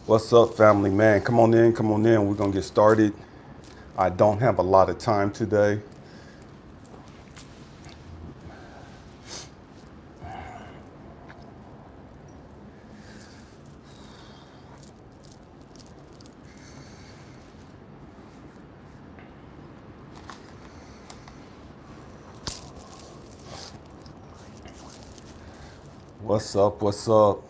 What's up, family? Man, come on in, come on in. We're going to get started. I don't have a lot of time today. What's up? What's up?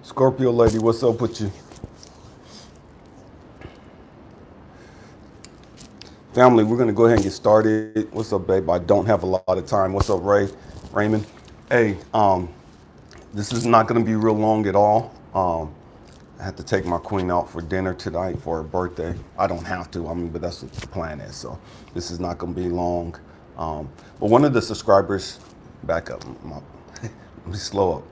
Scorpio lady, what's up with you? Family, we're going to go ahead and get started. What's up, babe? I don't have a lot of time. What's up, Ray? Raymond? Hey, this is not going to be real long at all. I have to take my queen out for dinner tonight for her birthday. I don't have to, but that's what the plan is. So this is not going to be long. But one of the subscribers, back up, let me slow up.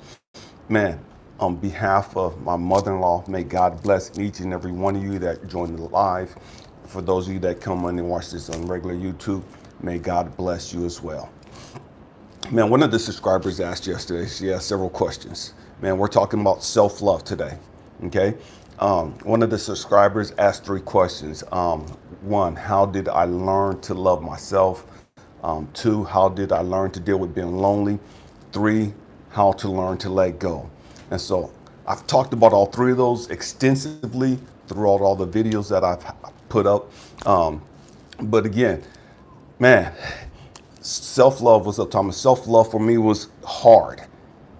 Man, on behalf of my mother-in-law, may God bless each and every one of you that joined the live. For those of you that come on and watch this on regular YouTube, may God bless you as well. Man, one of the subscribers asked yesterday, she asked several questions. Man, we're talking about self-love today, okay? One of the subscribers asked 3 questions. One, how did I learn to love myself? 2, how did I learn to deal with being lonely? 3, how to learn to let go. And so I've talked about all 3 of those extensively throughout all the videos that I've put up. But again, man, self-love was up, Thomas. Self-love for me was hard,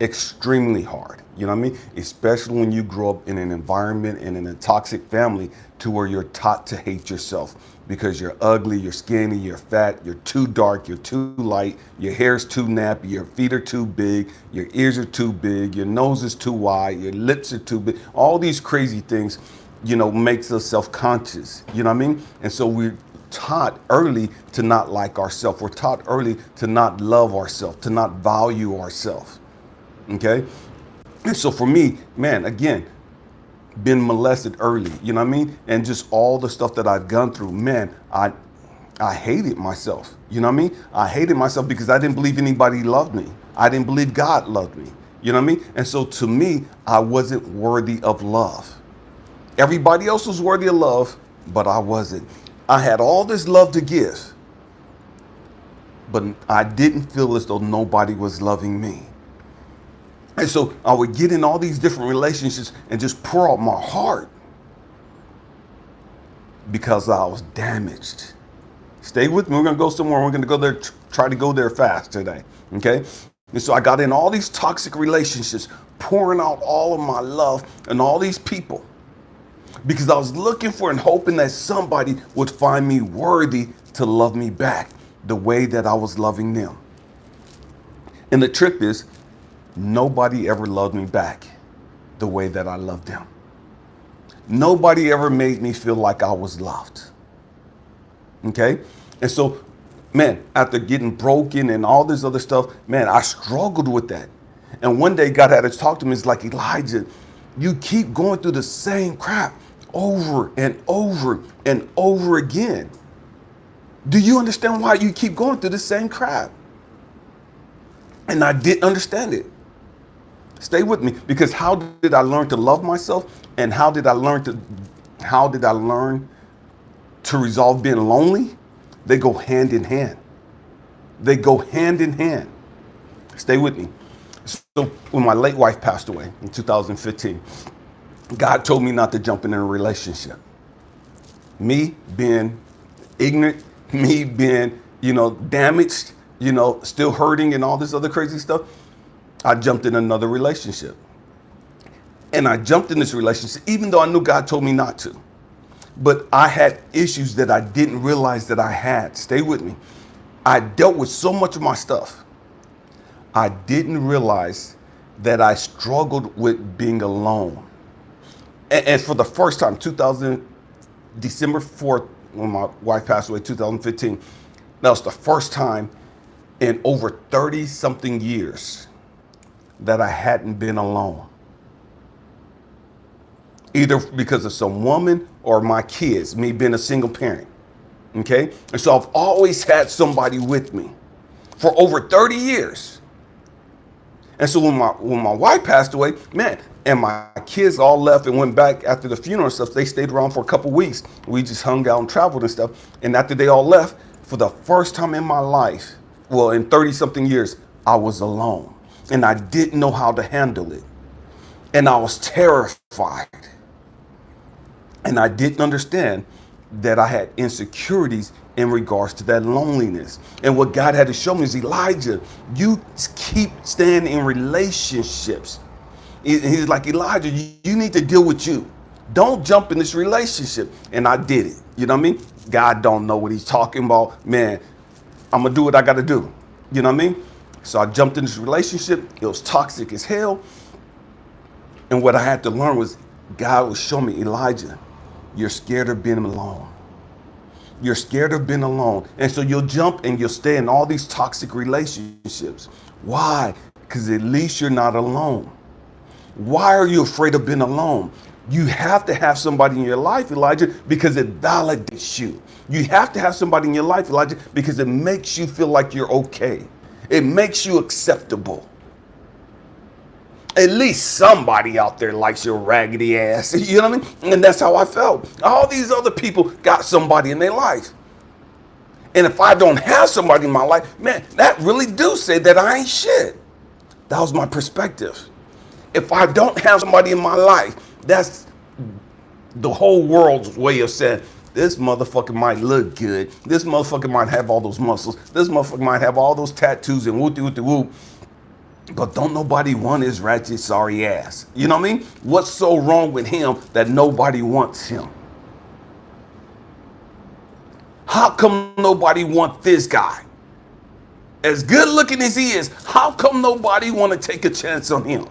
extremely hard. You know what I mean? Especially when you grow up in an environment and in a toxic family to where you're taught to hate yourself because you're ugly, you're skinny, you're fat, you're too dark, you're too light, your hair's too nappy, your feet are too big, your ears are too big, your nose is too wide, your lips are too big. All these crazy things, makes us self-conscious. You know what I mean? And so we're taught early to not like ourselves. We're taught early to not love ourselves, to not value ourselves. Okay? And so for me, man, again, been molested early, you know what I mean? And just all the stuff that I've gone through, man, I hated myself. You know what I mean? I hated myself because I didn't believe anybody loved me. I didn't believe God loved me. You know what I mean? And so to me, I wasn't worthy of love. Everybody else was worthy of love, but I wasn't. I had all this love to give, but I didn't feel as though nobody was loving me. And so I would get in all these different relationships and just pour out my heart because I was damaged. Stay with me. We're going to go somewhere. We're going to go there, try to go there fast today. Okay? And so I got in all these toxic relationships, pouring out all of my love and all these people because I was looking for and hoping that somebody would find me worthy to love me back the way that I was loving them. And the trick is, nobody ever loved me back the way that I loved them. Nobody ever made me feel like I was loved. Okay? And so, man, after getting broken and all this other stuff, man, I struggled with that. And one day God had to talk to me. It's like, Elijah, you keep going through the same crap over and over and over again. Do you understand why you keep going through the same crap? And I didn't understand it. Stay with me, because how did I learn to love myself, and how did I learn to resolve being lonely? They go hand in hand. They go hand in hand. Stay with me. So when my late wife passed away in 2015, God told me not to jump in a relationship. Me being ignorant, me being, damaged, still hurting and all this other crazy stuff, I jumped in another relationship. And I jumped in this relationship even though I knew God told me not to. But I had issues that I didn't realize that I had. Stay with me. I dealt with so much of my stuff. I didn't realize that I struggled with being alone. And for the first time, December 4th, when my wife passed away, 2015, that was the first time in over 30 something years that I hadn't been alone. Either because of some woman or my kids, me being a single parent. Okay? And so I've always had somebody with me for over 30 years. And so when my wife passed away, man, and my kids all left and went back after the funeral and stuff, they stayed around for a couple weeks. We just hung out and traveled and stuff. And after they all left, for the first time in my life, well, in 30 something years, I was alone. And I didn't know how to handle it. And I was terrified. And I didn't understand that I had insecurities in regards to that loneliness. And what God had to show me is, Elijah, you keep staying in relationships. He's like, Elijah, you need to deal with you. Don't jump in this relationship. And I did it. You know what I mean? God don't know what he's talking about. Man, I'm going to do what I got to do. You know what I mean? So I jumped in this relationship. It was toxic as hell. And what I had to learn was, God was showing me, Elijah, you're scared of being alone. You're scared of being alone. And so you'll jump and you'll stay in all these toxic relationships. Why? Because at least you're not alone. Why are you afraid of being alone? You have to have somebody in your life, Elijah, because it validates you. You have to have somebody in your life, Elijah, because it makes you feel like you're okay. It makes you acceptable. At least somebody out there likes your raggedy ass. You know what I mean? And that's how I felt. All these other people got somebody in their life. And if I don't have somebody in my life, man, that really do say that I ain't shit. That was my perspective. If I don't have somebody in my life, that's the whole world's way of saying, this motherfucker might look good. This motherfucker might have all those muscles. This motherfucker might have all those tattoos and whoop-de-whoop-de-whoop. But don't nobody want his ratchet, sorry ass. You know what I mean? What's so wrong with him that nobody wants him? How come nobody wants this guy? As good looking as he is, how come nobody want to take a chance on him?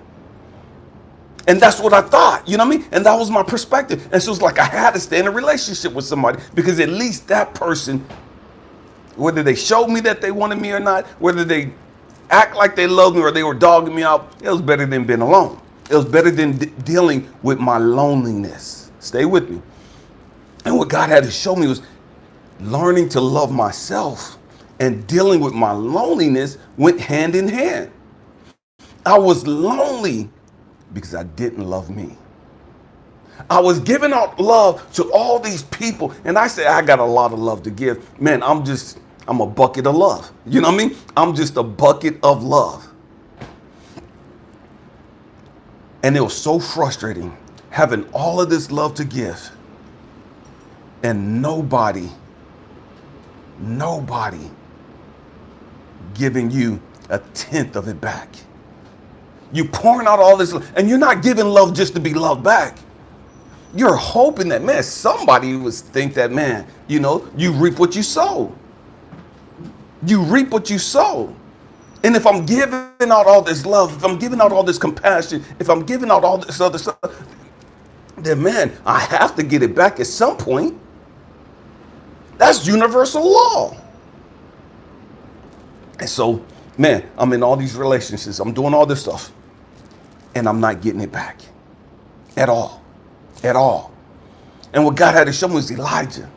And that's what I thought, you know what I mean? And that was my perspective. And so it's like I had to stay in a relationship with somebody, because at least that person, whether they showed me that they wanted me or not, whether they act like they loved me or they were dogging me out, it was better than being alone. It was better than dealing with my loneliness. Stay with me. And what God had to show me was learning to love myself and dealing with my loneliness went hand in hand. I was lonely because I didn't love me. I was giving out love to all these people. And I say, I got a lot of love to give. Man, I'm a bucket of love. You know what I mean? I'm just a bucket of love. And it was so frustrating having all of this love to give and nobody giving you a tenth of it back. You pouring out all this love, and you're not giving love just to be loved back. You're hoping that, man, somebody would think that, man, you know, you reap what you sow. You reap what you sow. And if I'm giving out all this love, if I'm giving out all this compassion, if I'm giving out all this other stuff, then, man, I have to get it back at some point. That's universal law. And so, man, I'm in all these relationships. I'm doing all this stuff. And I'm not getting it back. At all. At all. And what God had to show me was, Elijah,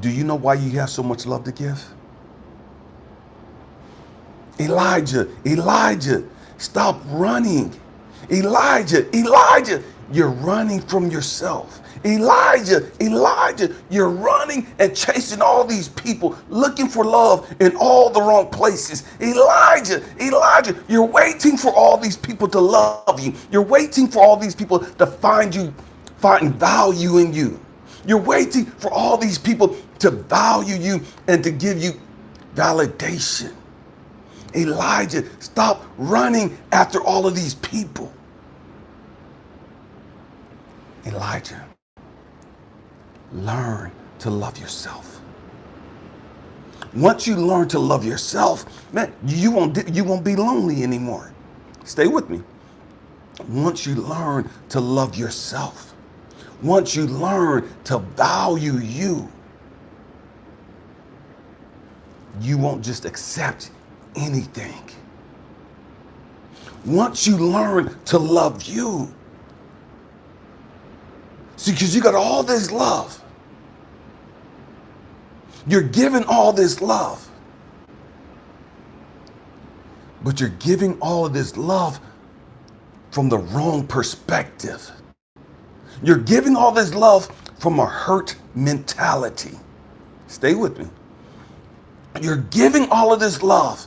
do you know why you have so much love to give? Elijah, stop running. Elijah, you're running from yourself. Elijah, you're running and chasing all these people, looking for love in all the wrong places. Elijah, you're waiting for all these people to love you. You're waiting for all these people to find value in you. You're waiting for all these people to value you and to give you validation. Elijah, stop running after all of these people. Elijah, learn to love yourself. Once you learn to love yourself, man, you won't be lonely anymore. Stay with me. Once you learn to love yourself, once you learn to value you, you won't just accept anything. Once you learn to love you, see, because you got all this love. You're giving all this love. But you're giving all of this love from the wrong perspective. You're giving all this love from a hurt mentality. Stay with me. You're giving all of this love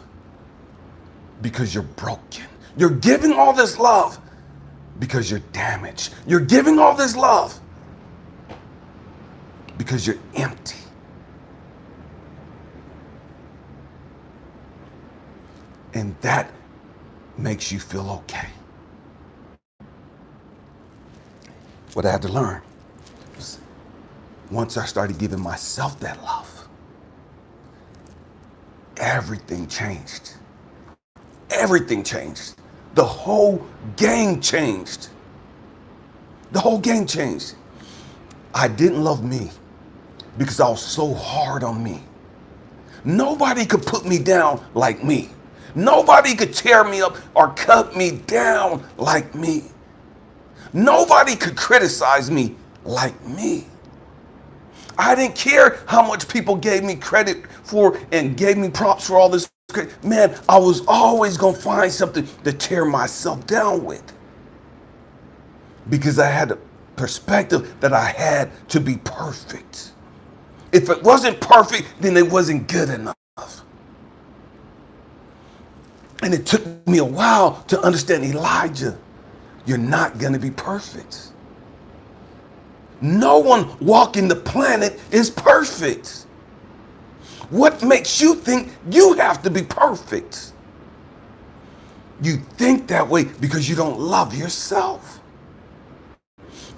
because you're broken. You're giving all this love because you're damaged. You're giving all this love because you're empty. And that makes you feel okay. What I had to learn was once I started giving myself that love, everything changed. Everything changed. The whole game changed. The whole game changed. I didn't love me because I was so hard on me. Nobody could put me down like me. Nobody could tear me up or cut me down like me. Nobody could criticize me like me. I didn't care how much people gave me credit for and gave me props for all this. Man, I was always going to find something to tear myself down with. Because I had a perspective that I had to be perfect. If it wasn't perfect, then it wasn't good enough. And it took me a while to understand, Elijah, you're not going to be perfect. No one walking the planet is perfect. What makes you think you have to be perfect? You think that way because you don't love yourself.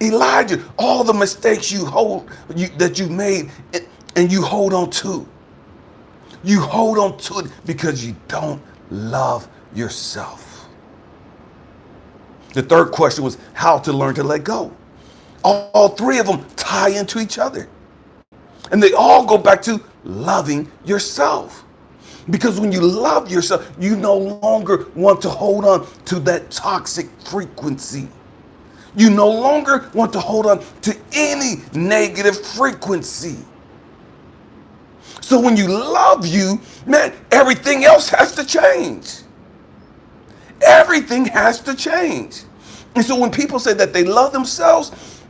Elijah, all the mistakes that you made and you hold on to. You hold on to it because you don't love yourself. The third question was how to learn to let go. All three of them tie into each other. And they all go back to loving yourself. Because when you love yourself, you no longer want to hold on to that toxic frequency. You no longer want to hold on to any negative frequency. So when you love you, man, everything else has to change. Everything has to change. And so when people say that they love themselves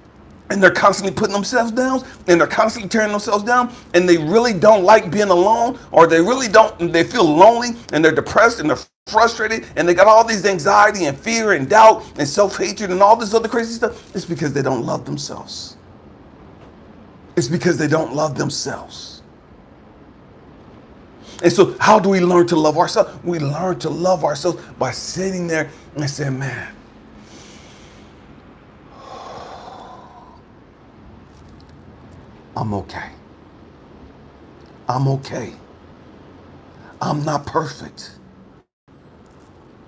and they're constantly putting themselves down and they're constantly tearing themselves down and they really don't like being alone, or they really don't, they feel lonely and they're depressed and they're frustrated and they got all these anxiety and fear and doubt and self-hatred and all this other crazy stuff, it's because they don't love themselves. It's because they don't love themselves. And so how do we learn to love ourselves? We learn to love ourselves by sitting there and saying, man, I'm okay. I'm okay. I'm not perfect.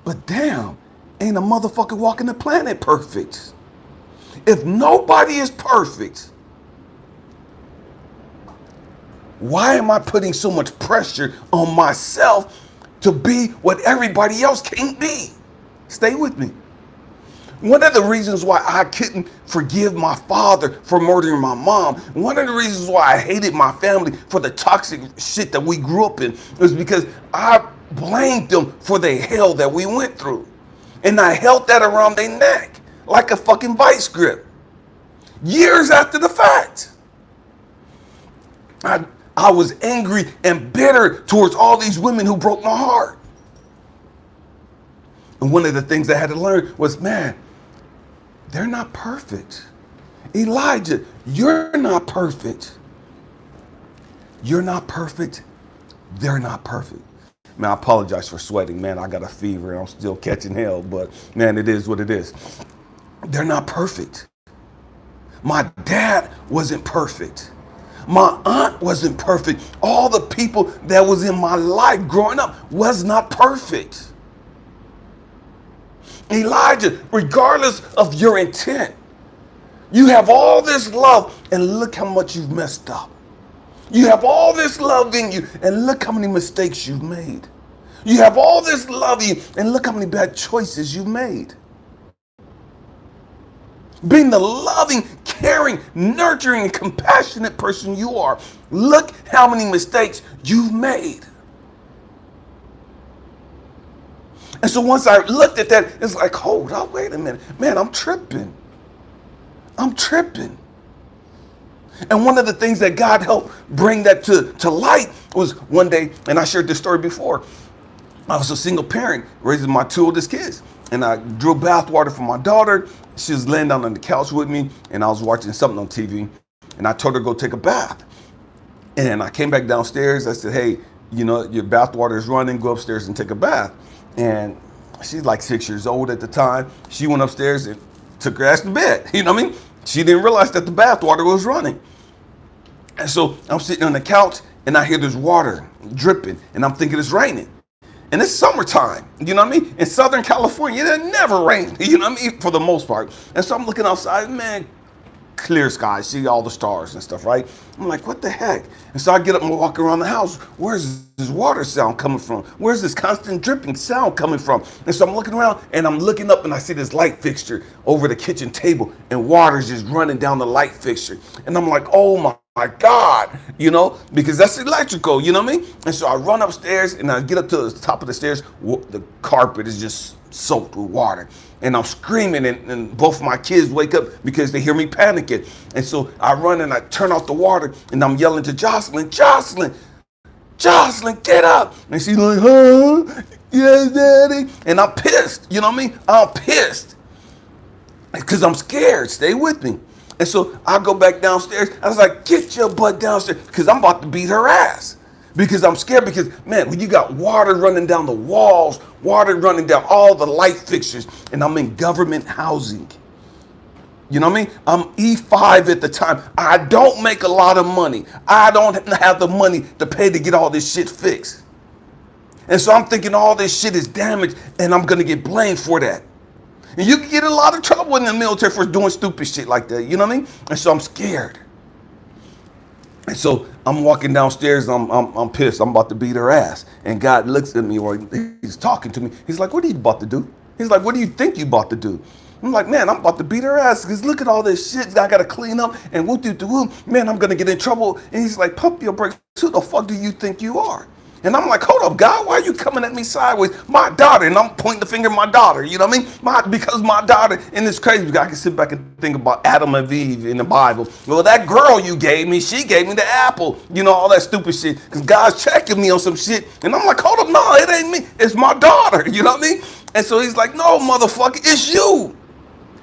But damn, ain't a motherfucker walking the planet perfect. If nobody is perfect, why am I putting so much pressure on myself to be what everybody else can't be? Stay with me. One of the reasons why I couldn't forgive my father for murdering my mom, one of the reasons why I hated my family for the toxic shit that we grew up in, was because I blamed them for the hell that we went through. And I held that around their neck like a fucking vice grip. Years after the fact. I was angry and bitter towards all these women who broke my heart. And one of the things I had to learn was, man, they're not perfect. Elijah, you're not perfect. You're not perfect. They're not perfect. Man, I apologize for sweating. Man, I got a fever and I'm still catching hell, but man, it is what it is. They're not perfect. My dad wasn't perfect. My aunt wasn't perfect. All the people that was in my life growing up was not perfect. Elijah, regardless of your intent, you have all this love and look how much you've messed up. You have all this love in you, and look how many mistakes you've made. You have all this love in you, and look how many bad choices you've made. Being the loving, caring, nurturing, and compassionate person you are, look how many mistakes you've made. And so once I looked at that, it's like, hold up, wait a minute. Man, I'm tripping. I'm tripping. And one of the things that God helped bring that to light was one day, and I shared this story before, I was a single parent raising my two oldest kids. And I drew bath water for my daughter. She was laying down on the couch with me, and I was watching something on TV. And I told her to go take a bath. And I came back downstairs. I said, hey, you know, your bath water is running. Go upstairs and take a bath. And she's like 6 years old at the time. She went upstairs and took her ass to bed. You know what I mean? She didn't realize that the bath water was running. And so I'm sitting on the couch, and I hear this water dripping, and I'm thinking it's raining. And it's summertime, you know what I mean? In Southern California, it never rained, you know what I mean? For the most part. And so I'm looking outside, man, clear sky, see all the stars and stuff, right? I'm like, what the heck? And so I get up and walk around the house. Where's this water sound coming from? Where's this constant dripping sound coming from? And so I'm looking around, and I'm looking up, and I see this light fixture over the kitchen table, and water's just running down the light fixture. And I'm like, oh my God, you know, because that's electrical, you know what I mean? And so I run upstairs, and I get up to the top of the stairs. The carpet is just soaked with water, and I'm screaming, and both my kids wake up because they hear me panicking. And so I run and I turn off the water, and I'm yelling to Jocelyn, Jocelyn, get up. And she's like, huh? Yes, daddy. And I'm pissed, you know what I mean? I'm pissed because I'm scared. Stay with me. And so I go back downstairs. I was like, get your butt downstairs, because I'm about to beat her ass. Because I'm scared, because, man, when you got water running down the walls, water running down all the light fixtures, and I'm in government housing. You know what I mean? I'm E5 at the time. I don't make a lot of money. I don't have the money to pay to get all this shit fixed. And so I'm thinking all this shit is damaged, and I'm going to get blamed for that. And you can get in a lot of trouble in the military for doing stupid shit like that. You know what I mean? And so I'm scared. And so I'm walking downstairs. I'm pissed. I'm about to beat her ass. And God looks at me, or he's talking to me. He's like, what are you about to do? He's like, what do you think you about to do? I'm like, man, I'm about to beat her ass, because look at all this shit I got to clean up, and whoop-de-doo-whoop. Man, I'm going to get in trouble. And he's like, pump your brakes. Who the fuck do you think you are? And I'm like, hold up, God, why are you coming at me sideways? My daughter, and I'm pointing the finger at my daughter, you know what I mean? Because my daughter, and it's crazy, because I can sit back and think about Adam and Eve in the Bible. Well, that girl you gave me, she gave me the apple, you know, all that stupid shit, because God's checking me on some shit. And I'm like, hold up, no, it ain't me, it's my daughter, you know what I mean? And so he's like, no, motherfucker, it's you.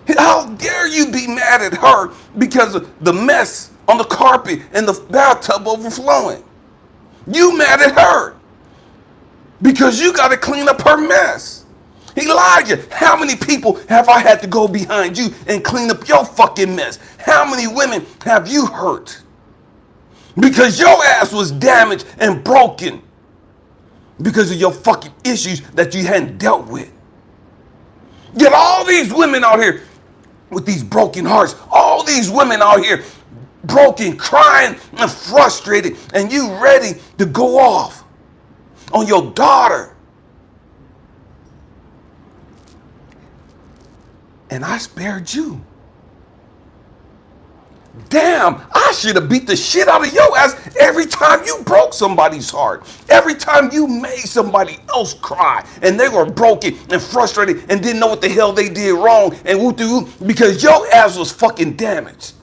How dare you be mad at her because of the mess on the carpet and the bathtub overflowing? You mad at her because you got to clean up her mess. Elijah, how many people have I had to go behind you and clean up your fucking mess? How many women have you hurt because your ass was damaged and broken because of your fucking issues that you hadn't dealt with? Get all these women out here with these broken hearts, all these women out here broken, crying, and frustrated, and you ready to go off on your daughter. And I spared you. Damn, I should have beat the shit out of your ass every time you broke somebody's heart. Every time you made somebody else cry and they were broken and frustrated and didn't know what the hell they did wrong and whoop-de-whoop because your ass was fucking damaged.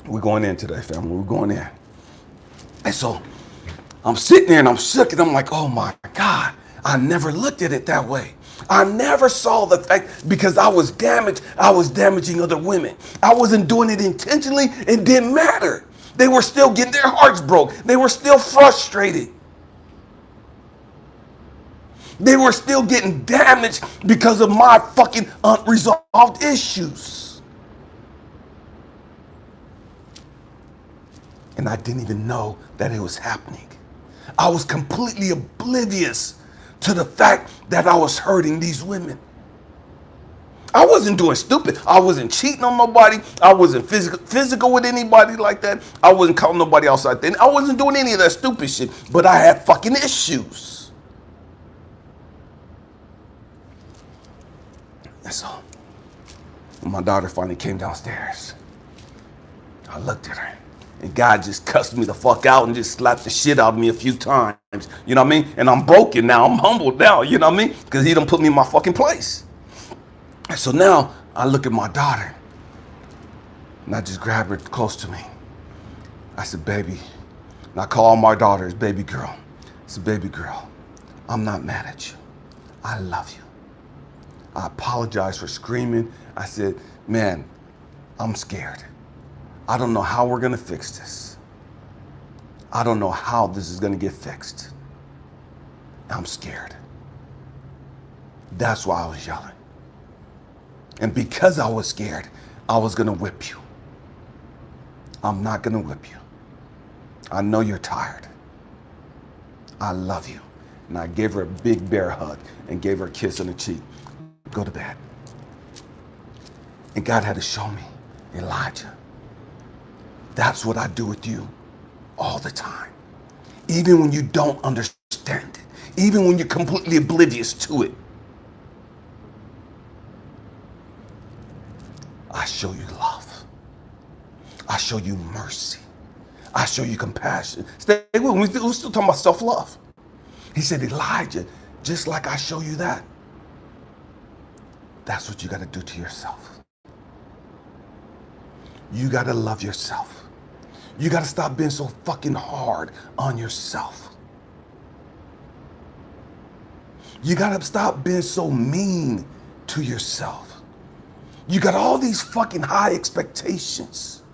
We're going in today, family. We're going in. And so I'm sitting there and I'm shook, and I'm like, oh my God, I never looked at it that way. I never saw the fact, because I was damaged, I was damaging other women. I wasn't doing it intentionally. It didn't matter. They were still getting their hearts broke. They were still frustrated. They were still getting damaged because of my fucking unresolved issues. And I didn't even know that it was happening. I was completely oblivious to the fact that I was hurting these women. I wasn't doing stupid. I wasn't cheating on nobody. I wasn't physical with anybody like that. I wasn't calling nobody outside then. I wasn't doing any of that stupid shit. But I had fucking issues. And so, when my daughter finally came downstairs, I looked at her. And God just cussed me the fuck out and just slapped the shit out of me a few times. You know what I mean? And I'm broken now. I'm humbled now. You know what I mean? Because he done put me in my fucking place. And so now I look at my daughter. And I just grab her close to me. I said, baby. And I call my daughters baby girl. I said, baby girl, I'm not mad at you. I love you. I apologize for screaming. I said, man, I'm scared. I don't know how we're gonna fix this. I don't know how this is gonna get fixed. I'm scared. That's why I was yelling. And because I was scared, I was gonna whip you. I'm not gonna whip you. I know you're tired. I love you. And I gave her a big bear hug and gave her a kiss on the cheek. Go to bed. And God had to show me, Elijah, that's what I do with you all the time. Even when you don't understand it, even when you're completely oblivious to it, I show you love. I show you mercy. I show you compassion. Stay with me. We're still talking about self-love. He said, Elijah, just like I show you that, that's what you got to do to yourself. You got to love yourself. You got to stop being so fucking hard on yourself. You got to stop being so mean to yourself. You got all these fucking high expectations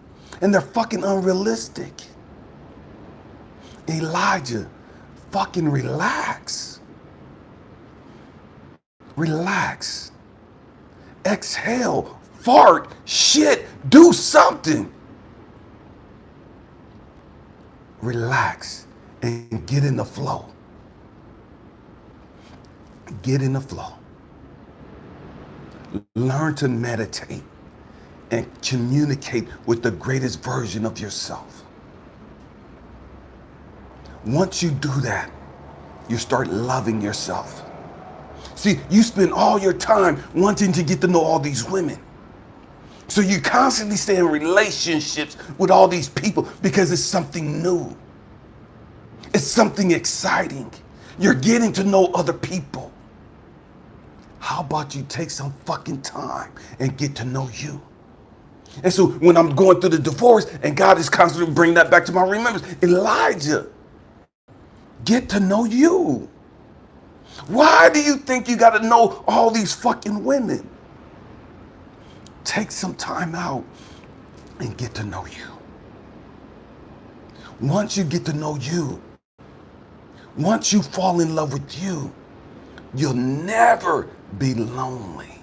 and they're fucking unrealistic. Elijah, fucking relax. Relax. Exhale, fart, shit, do something. Relax and get in the flow. Get in the flow. Learn to meditate and communicate with the greatest version of yourself. Once you do that, you start loving yourself. See, you spend all your time wanting to get to know all these women. So you constantly stay in relationships with all these people because it's something new. It's something exciting. You're getting to know other people. How about you take some fucking time and get to know you? And so when I'm going through the divorce and God is constantly bringing that back to my remembrance, Elijah, get to know you. Why do you think you got to know all these fucking women? Take some time out and get to know you. Once you get to know you, once you fall in love with you, you'll never be lonely.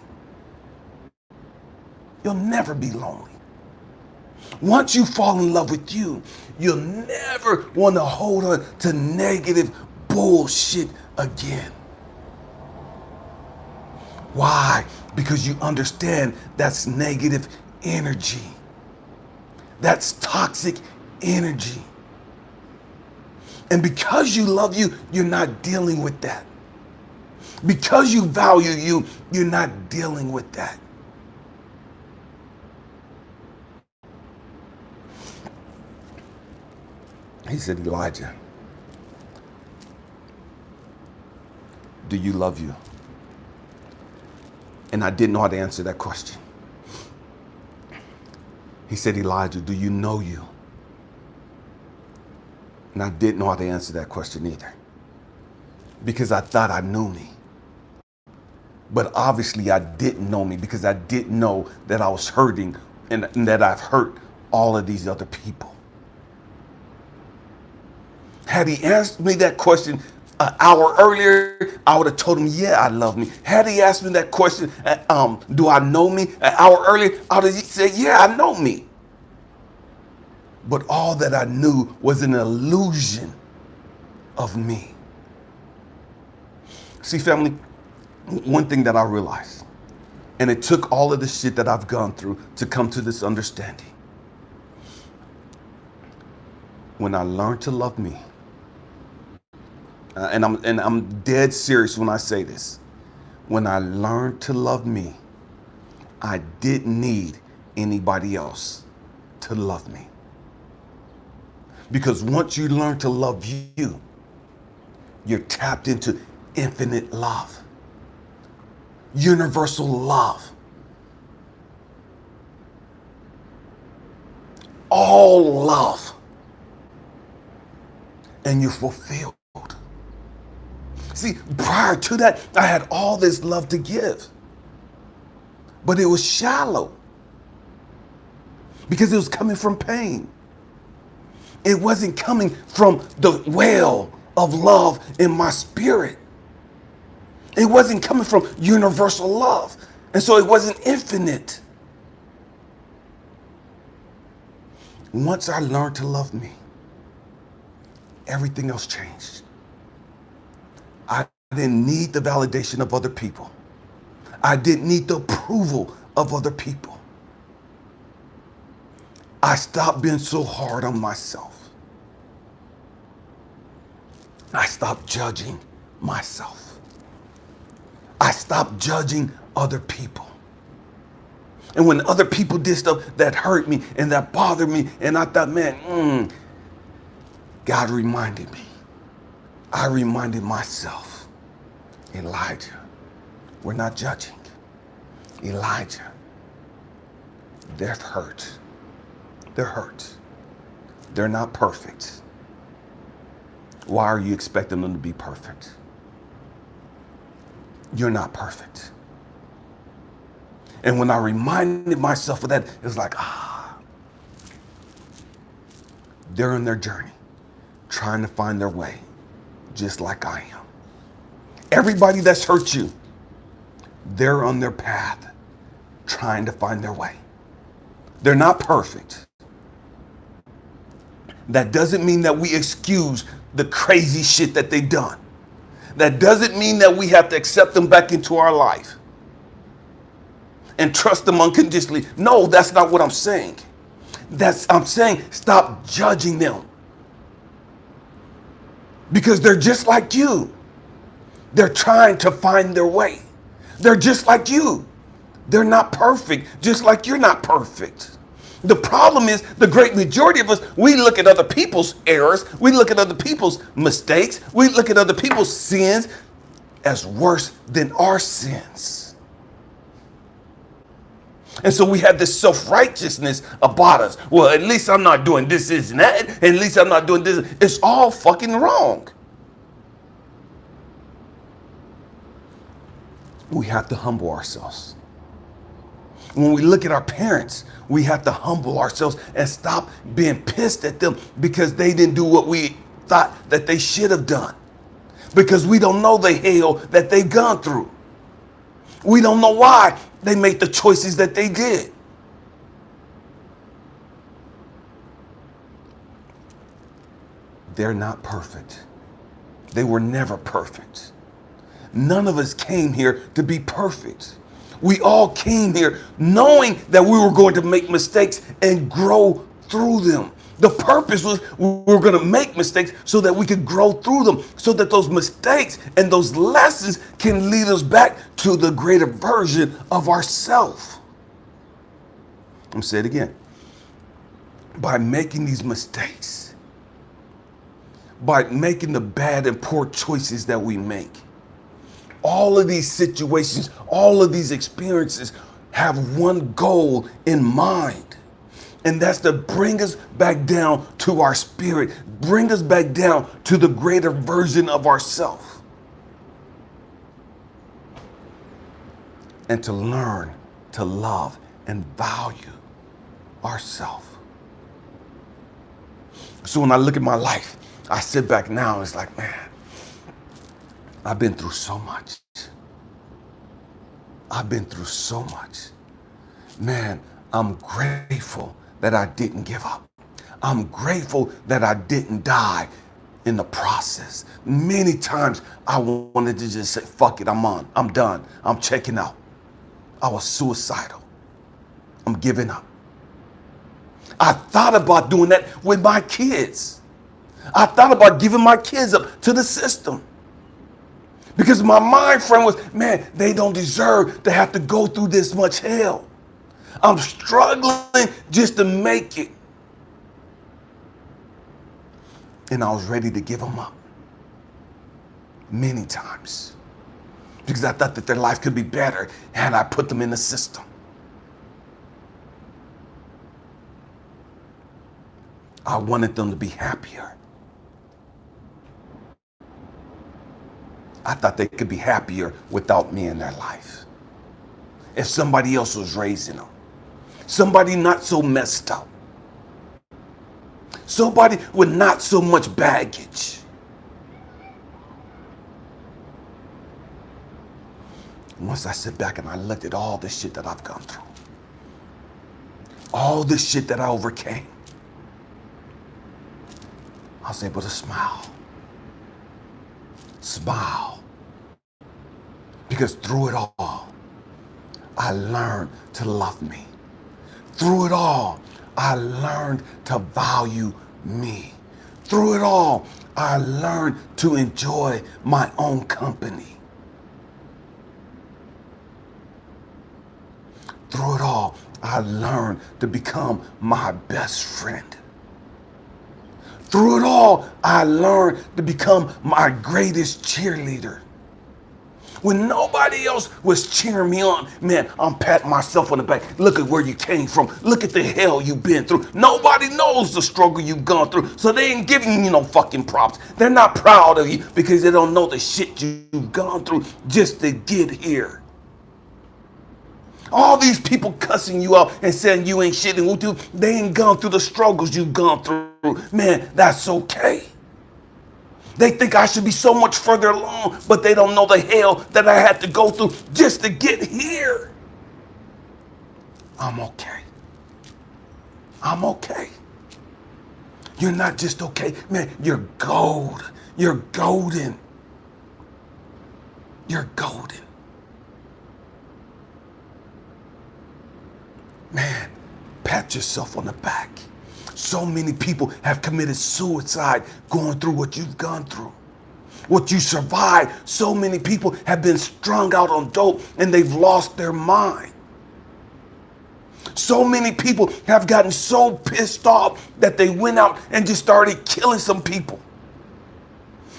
You'll never be lonely. Once you fall in love with you, you'll never want to hold on to negative bullshit again. Why? Because you understand that's negative energy. That's toxic energy. And because you love you, you're not dealing with that. Because you value you, you're not dealing with that. He said, Elijah, do you love you? And I didn't know how to answer that question. He said, Elijah, do you know you? And I didn't know how to answer that question either. Because I thought I knew me. But obviously I didn't know me because I didn't know that I was hurting and that I've hurt all of these other people. Had he asked me that question an hour earlier, I would have told him, yeah, I love me. Had he asked me that question, do I know me? An hour earlier, I would have said, yeah, I know me. But all that I knew was an illusion of me. See, family, one thing that I realized, And it took all of the shit that I've gone through to come to this understanding. When I learned to love me, and I'm dead serious when I say this. When I learned to love me, I didn't need anybody else to love me. Because once you learn to love you, you're tapped into infinite love, universal love, all love, and you're fulfilled. See, prior to that, I had all this love to give, but it was shallow because it was coming from pain. It wasn't coming from the well of love in my spirit. It wasn't coming from universal love, and so it wasn't infinite. Once I learned to love me, everything else changed. I didn't need the validation of other people. I didn't need the approval of other people. I stopped being so hard on myself. I stopped judging myself. I stopped judging other people. And when other people did stuff that hurt me and that bothered me, and I thought, man, God reminded me. I reminded myself, Elijah, we're not judging. Elijah, they're hurt. They're hurt. They're not perfect. Why are you expecting them to be perfect? You're not perfect. And when I reminded myself of that, it was like, they're on their journey, trying to find their way, just like I am. Everybody that's hurt you, they're on their path, trying to find their way. They're not perfect. That doesn't mean that we excuse the crazy shit that they've done. That doesn't mean that we have to accept them back into our life and trust them unconditionally. No, that's not what I'm saying. I'm saying stop judging them. Because they're just like you. They're trying to find their way. They're just like you. They're not perfect, just like you're not perfect. The problem is the great majority of us, we look at other people's errors, we look at other people's mistakes, we look at other people's sins as worse than our sins. And so we have this self-righteousness about us. Well, at least I'm not doing this, and that, and at least I'm not doing this. It's all fucking wrong. We have to humble ourselves. When we look at our parents, we have to humble ourselves and stop being pissed at them because they didn't do what we thought that they should have done. Because we don't know the hell that they've gone through. We don't know why they made the choices that they did. They're not perfect. They were never perfect. None of us came here to be perfect. We all came here knowing that we were going to make mistakes and grow through them. The purpose was we were going to make mistakes so that we could grow through them, so that those mistakes and those lessons can lead us back to the greater version of ourselves. I'm going to say it again. By making these mistakes, by making the bad and poor choices that we make, all of these situations, all of these experiences have one goal in mind. And that's to bring us back down to our spirit, bring us back down to the greater version of ourselves. And to learn to love and value ourselves. So when I look at my life, I sit back now and it's like, man, I've been through so much. I've been through so much. Man, I'm grateful that I didn't give up. I'm grateful that I didn't die in the process. Many times I wanted to just say, fuck it, I'm done. I'm checking out. I was suicidal. I'm giving up. I thought about doing that with my kids. I thought about giving my kids up to the system. Because my mind frame was, man, they don't deserve to have to go through this much hell. I'm struggling just to make it. And I was ready to give them up many times because I thought that their life could be better had I put them in the system. I wanted them to be happier. I thought they could be happier without me in their life. If somebody else was raising them, somebody not so messed up, somebody with not so much baggage. Once I sit back and I looked at all the shit that I've gone through, all the shit that I overcame, I was able to smile. Smile. Because through it all, I learned to love me. Through it all, I learned to value me. Through it all, I learned to enjoy my own company. Through it all, I learned to become my best friend. Through it all, I learned to become my greatest cheerleader. When nobody else was cheering me on, man, I'm patting myself on the back. Look at where you came from. Look at the hell you've been through. Nobody knows the struggle you've gone through, so they ain't giving you no fucking props. They're not proud of you because they don't know the shit you've gone through just to get here. All these people cussing you out and saying you ain't shit and they ain't gone through the struggles you've gone through. Man, that's okay. They think I should be so much further along, but they don't know the hell that I had to go through just to get here. I'm okay. I'm okay. You're not just okay, man, you're gold. You're golden. You're golden. Man, pat yourself on the back. So many people have committed suicide going through what you've gone through. What you survived. So many people have been strung out on dope and they've lost their mind. So many people have gotten so pissed off that they went out and just started killing some people.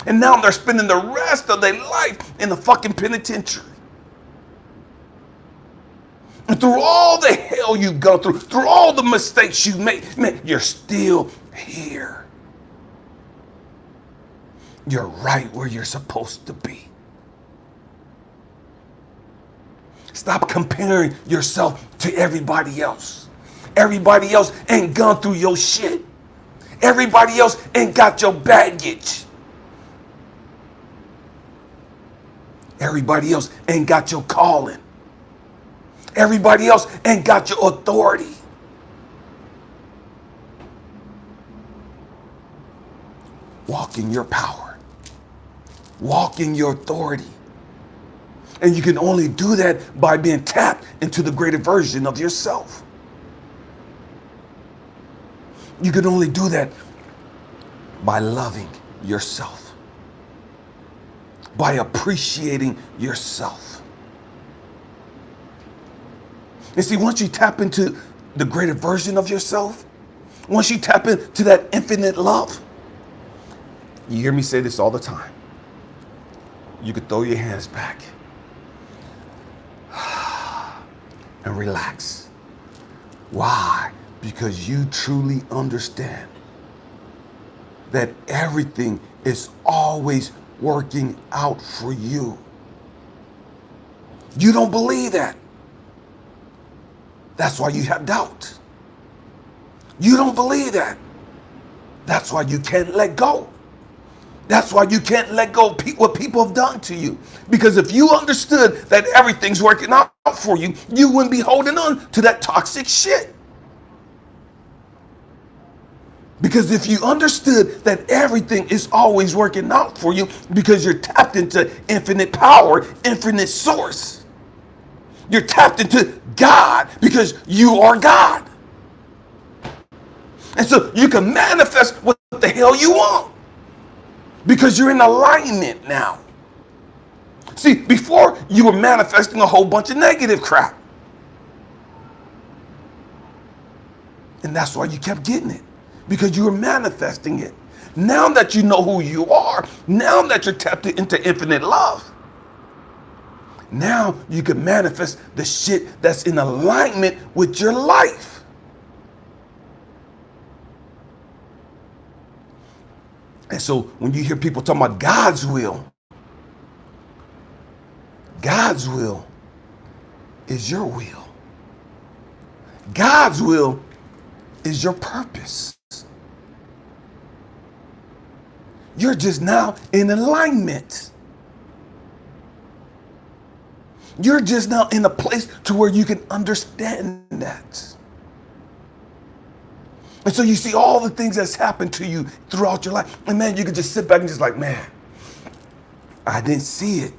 And now they're spending the rest of their life in the fucking penitentiary. And through all the hell you've gone through all the mistakes you've made, man, you're still here. You're right where you're supposed to be. Stop comparing yourself to everybody else. Everybody else ain't gone through your shit. Everybody else ain't got your baggage. Everybody else ain't got your calling. Everybody else ain't got your authority. Walk in your power. Walk in your authority. And you can only do that by being tapped into the greater version of yourself. You can only do that by loving yourself. By appreciating yourself. And see, once you tap into the greater version of yourself, once you tap into that infinite love, you hear me say this all the time. You could throw your hands back and relax. Why? Because you truly understand that everything is always working out for you. You don't believe that. That's why you have doubt. You don't believe that. That's why you can't let go. That's why you can't let go of what people have done to you. Because if you understood that everything's working out for you, you wouldn't be holding on to that toxic shit. Because if you understood that everything is always working out for you because you're tapped into infinite power, infinite source, You're tapped into God because you are God. And so you can manifest what the hell you want because you're in alignment now. See, before you were manifesting a whole bunch of negative crap. And that's why you kept getting it, because you were manifesting it. Now that you know who you are, now that you're tapped into infinite love, now you can manifest the shit that's in alignment with your life. And so when you hear people talking about God's will is your will. God's will is your purpose. You're just now in alignment. You're just now in a place to where you can understand that. And so you see all the things that's happened to you throughout your life. And man, you can just sit back and just like, man, I didn't see it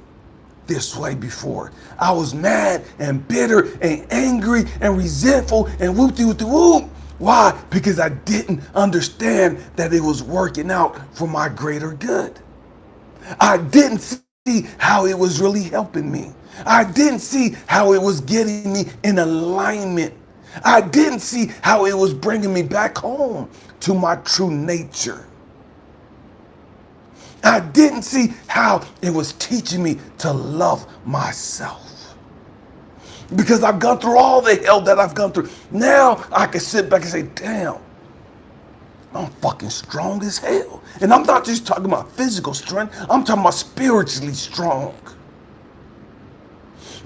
this way before. I was mad and bitter and angry and resentful and whoop-de-whoop-de-whoop. Why? Because I didn't understand that it was working out for my greater good. I didn't see how it was really helping me. I didn't see how it was getting me in alignment. I didn't see how it was bringing me back home to my true nature. I didn't see how it was teaching me to love myself. Because I've gone through all the hell that I've gone through. Now I can sit back and say, damn, I'm fucking strong as hell. And I'm not just talking about physical strength. I'm talking about spiritually strong.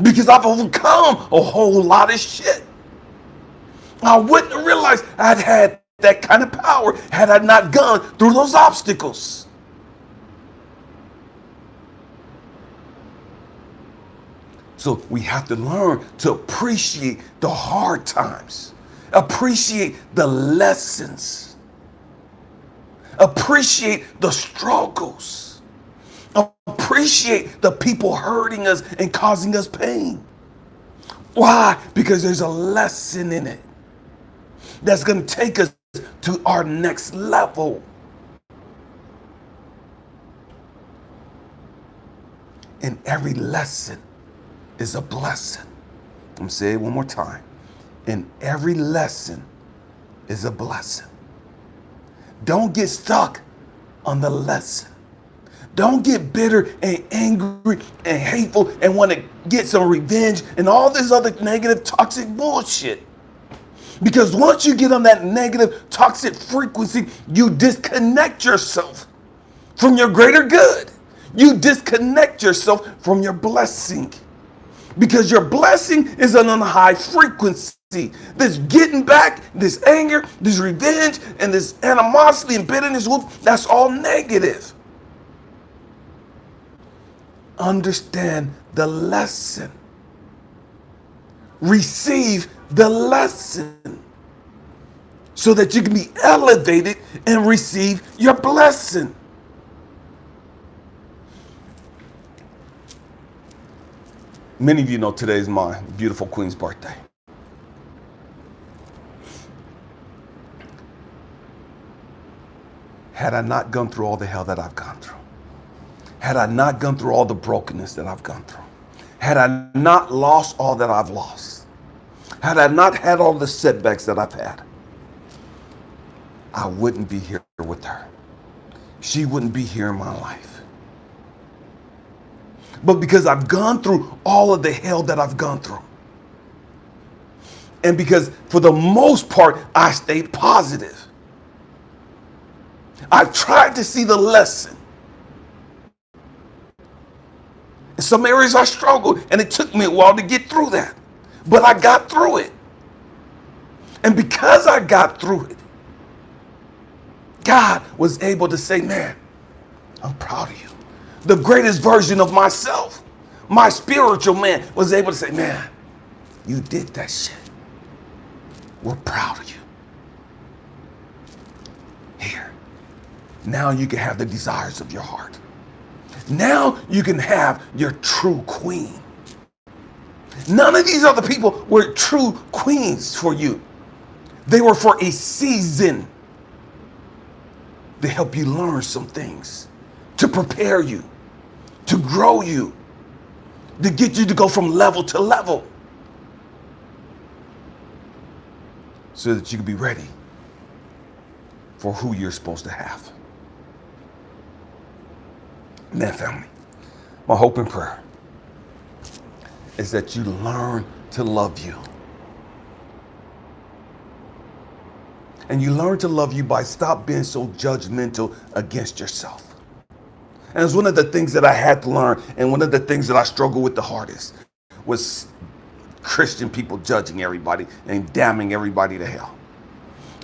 Because I've overcome a whole lot of shit. I wouldn't have realized I'd had that kind of power had I not gone through those obstacles. So we have to learn to appreciate the hard times, appreciate the lessons, appreciate the struggles, appreciate the people hurting us and causing us pain. Why? Because there's a lesson in it that's going to take us to our next level. And every lesson is a blessing. I'm going to say it one more time. And every lesson is a blessing. Don't get stuck on the lesson. Don't get bitter and angry and hateful and want to get some revenge and all this other negative, toxic bullshit. Because once you get on that negative, toxic frequency, you disconnect yourself from your greater good. You disconnect yourself from your blessing. Because your blessing is on a high frequency. This getting back, this anger, this revenge, and this animosity and bitterness, that's all negative. Understand the lesson. Receive the lesson so that you can be elevated and receive your blessing. Many of you know today's my beautiful queen's birthday. Had I not gone through all the hell that I've gone through, had I not gone through all the brokenness that I've gone through, had I not lost all that I've lost, had I not had all the setbacks that I've had, I wouldn't be here with her. She wouldn't be here in my life. But because I've gone through all of the hell that I've gone through, and because for the most part, I stayed positive, I've tried to see the lesson. In some areas I struggled, and it took me a while to get through that. But I got through it. And because I got through it, God was able to say, man, I'm proud of you. The greatest version of myself, my spiritual man, was able to say, man, you did that shit. We're proud of you. Here, now you can have the desires of your heart. Now you can have your true queen. None of these other people were true queens for you. They were for a season to help you learn some things, to prepare you, to grow you, to get you to go from level to level so that you can be ready for who you're supposed to have. Man, family, my hope and prayer is that you learn to love you. And you learn to love you by stop being so judgmental against yourself. And it's one of the things that I had to learn, and one of the things that I struggle with the hardest was Christian people judging everybody and damning everybody to hell.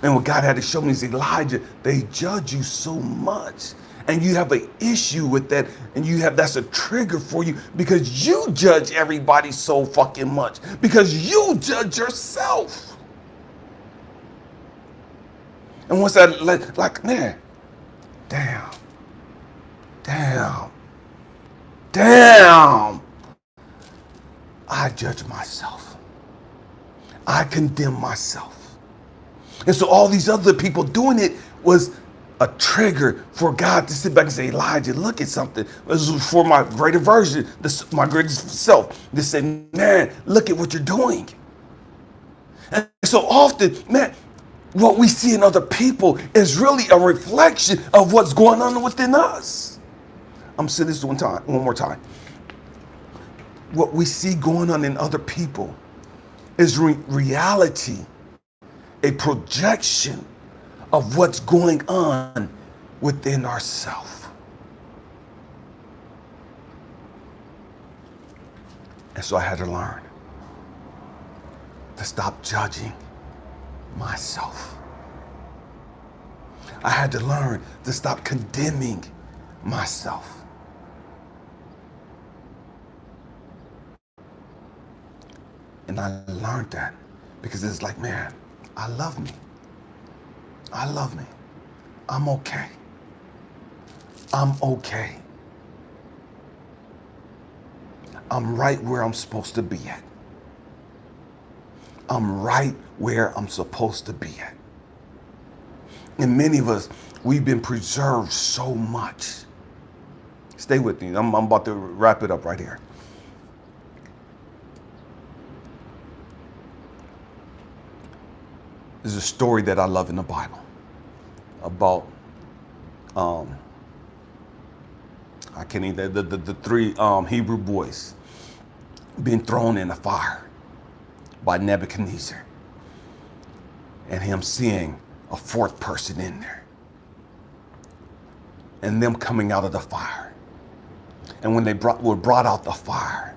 And what God had to show me is, Elijah, they judge you so much. And you have an issue with that, and that's a trigger for you because you judge everybody so fucking much, because you judge yourself. And once I like, man, damn, I judge myself. I condemn myself. And so all these other people doing it was a trigger for God to sit back and say, Elijah, look at something. This was for my greater version, my greatest self. To say, man, look at what you're doing. And so often, man, what we see in other people is really a reflection of what's going on within us. I'm saying this one more time. What we see going on in other people is reality, a projection of what's going on within ourselves. And so I had to learn to stop judging myself. I had to learn to stop condemning myself. And I learned that because it's like, man, I love me. I love me. I'm okay. I'm okay. I'm right where I'm supposed to be at. I'm right where I'm supposed to be at. And many of us, we've been preserved so much. Stay with me. I'm about to wrap it up right here. There's a story that I love in the Bible about the three Hebrew boys being thrown in the fire by Nebuchadnezzar, and him seeing a fourth person in there, and them coming out of the fire. And when they were brought out the fire,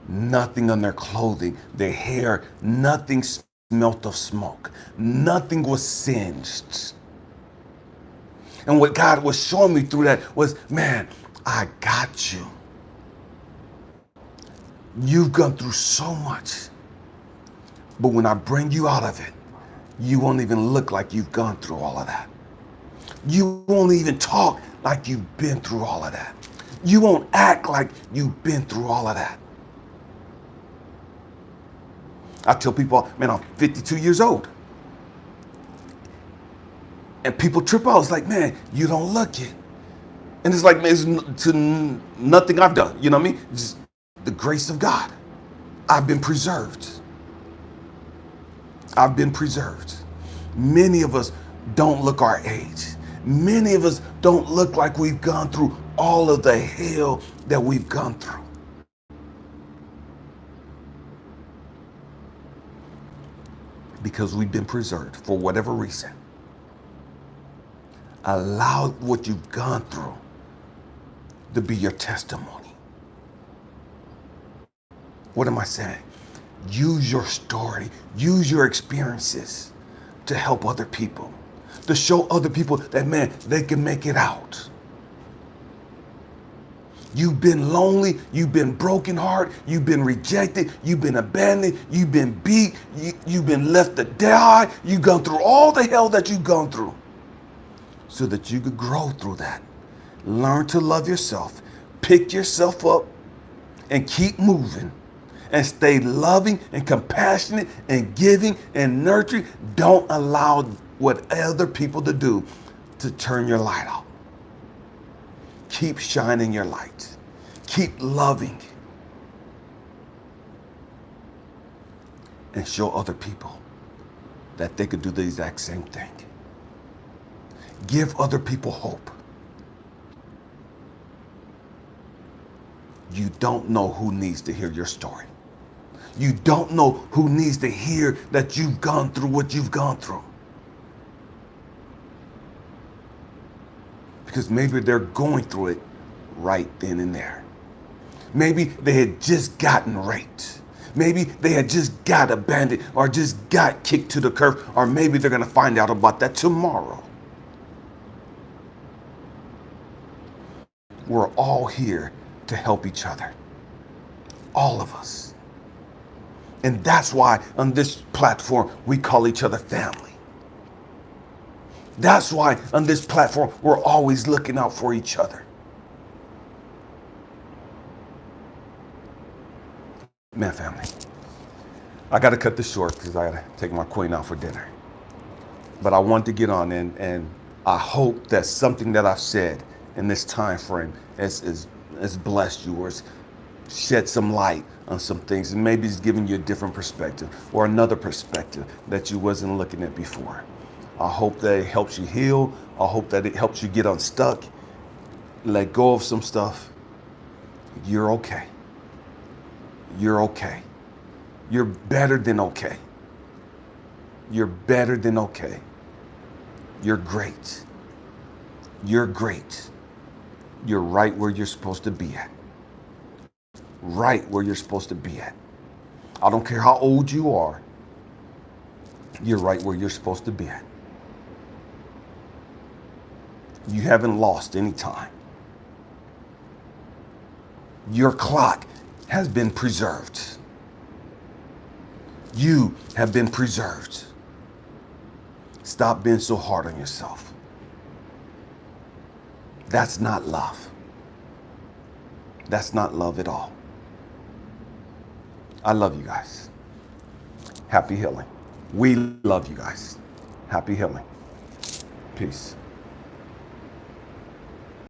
nothing on their clothing, their hair, nothing smelt of smoke. Nothing was singed. And what God was showing me through that was, man, I got you. You've gone through so much. But when I bring you out of it, you won't even look like you've gone through all of that. You won't even talk like you've been through all of that. You won't act like you've been through all of that. I tell people, man, I'm 52 years old. And people trip out. It's like, man, you don't look it. And it's like, man, it's to nothing I've done. You know what I mean? Just the grace of God. I've been preserved. I've been preserved. Many of us don't look our age. Many of us don't look like we've gone through all of the hell that we've gone through. Because we've been preserved for whatever reason. Allow what you've gone through to be your testimony. What am I saying? Use your story, use your experiences to help other people, to show other people that, man, they can make it out. You've been lonely, you've been broken heart, you've been rejected, you've been abandoned, you've been beat, you've been left to die, you've gone through all the hell that you've gone through so that you could grow through that. Learn to love yourself, pick yourself up and keep moving and stay loving and compassionate and giving and nurturing. Don't allow what other people to do to turn your light out. Keep shining your light. Keep loving. And show other people that they could do the exact same thing. Give other people hope. You don't know who needs to hear your story. You don't know who needs to hear that you've gone through what you've gone through. Because maybe they're going through it right then and there. Maybe they had just gotten raped. Maybe they had just got abandoned or just got kicked to the curb, or maybe they're going to find out about that tomorrow. We're all here to help each other. All of us. And that's why on this platform, we call each other family. That's why on this platform, we're always looking out for each other. Man, family, I got to cut this short because I got to take my queen out for dinner. But I want to get on, and I hope that something that I've said in this time frame has blessed you or has shed some light on some things, and maybe it's giving you a different perspective or another perspective that you wasn't looking at before. I hope that it helps you heal. I hope that it helps you get unstuck, let go of some stuff. You're okay. You're okay. You're better than okay. You're better than okay. You're great. You're great. You're right where you're supposed to be at. Right where you're supposed to be at. I don't care how old you are. You're right where you're supposed to be at. You haven't lost any time. Your clock has been preserved. You have been preserved. Stop being so hard on yourself. That's not love. That's not love at all. I love you guys. Happy healing. We love you guys. Happy healing. Peace.